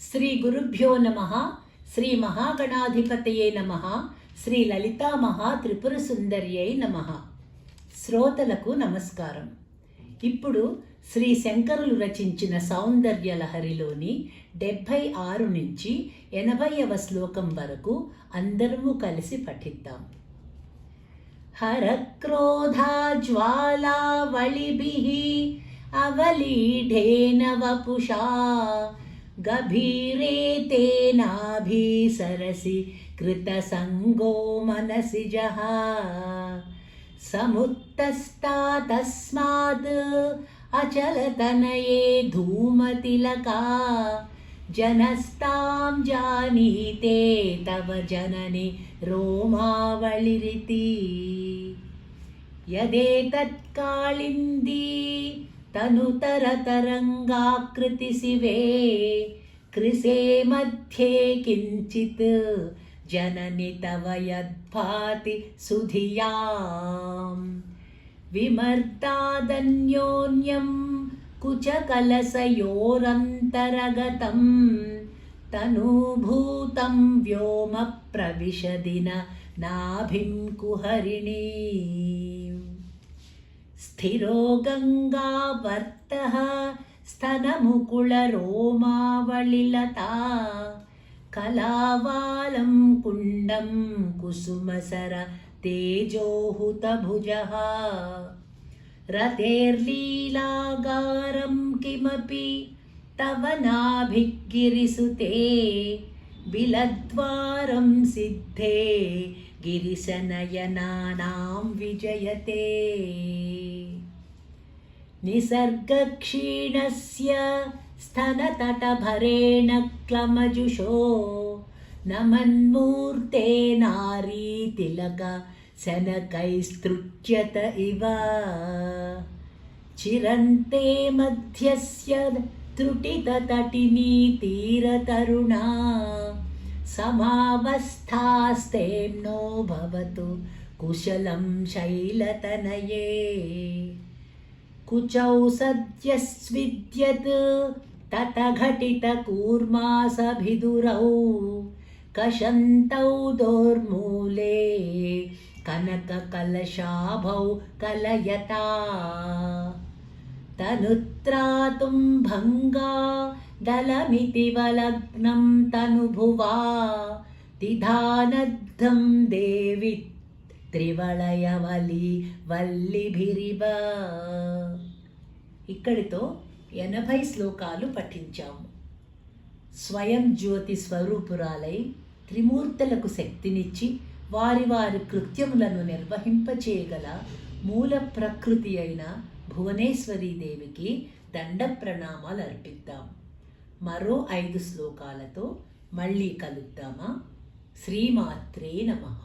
శ్రీ గురుభ్యో నమః. శ్రీ మహాగణాధిపతయే నమః. శ్రీ లలితా మహా త్రిపుర సుందర్యై నమః. శ్రోతలకు నమస్కారం. ఇప్పుడు శ్రీ శంకరులు రచించిన సౌందర్య లహరిలోని 76 నుంచి 80వ శ్లోకం వరకు అందరము కలిసి పఠిద్దాం. హరక్రోధాజ్వాలావళిభిః అవలీఢేన వపుషా గభీరేతేనాభిసరసి కృతసంగో మనసిజః సముత్తస్తా తస్మాద్ అచలతనయే ధూమతిలకా జనస్తాం జానీతే తవ జనని రోమావళిరితి యదేతత్కాళిందీ తనుతరతరంగాకృతి శివే కృసే మధ్యే కించిత్ జనని తవ యద్భాతి సుధియాం విమర్దాదన్యోన్యం కుచకలసయోరంతరగతం తనూభూతం వ్యోమ ప్రవిశదిన నాభిం కుహరిణీ స్థిరో గంగావర్తః స్తనముకుళరోమావళిలతా కళావాలం కుండం కుసుమసర తేజోహుతభుజః రతేర్లీలాగారం కిమపి తవ నాభిగిరిసుతే బిలద్వారం సిద్ధే గిరిశనయనానాం విజయతే నిసర్గక్షీణస్య స్తనతటభరేణ క్లమజుషో నమన్మూర్తే నారీతిలక శనకైస్తృట్యత ఇవ చిరంతే మధ్యస్య త్రుటితటినీ తీరతరుణా సమావస్థాస్తేమ్నో భవతు కుశలం శైలతనయే కుచౌ సద్యస్విద్యత్ తతఘటితకూర్మాసభిదురౌ కషంతౌ దోర్మూలే కనకకలశాభౌ కలయతా తనుత్రాతుం భంగా దళమితివలగ్నం తనుభువా తిధానద్ధం దేవి త్రివళయవలి వల్లిభిరివ. ఇక్కడితో 80 శ్లోకాలు పఠించాము. స్వయం జ్యోతి స్వరూపురాలై త్రిమూర్తులకు శక్తినిచ్చి వారి వారి కృత్యములను నిర్వహింపచేయగల మూల ప్రకృతి అయిన భువనేశ్వరీదేవికి దండ ప్రణామాలు అర్పిద్దాం. మరో 5 శ్లోకాలతో మళ్ళీ కలుద్దామా? శ్రీమాత్రే నమః.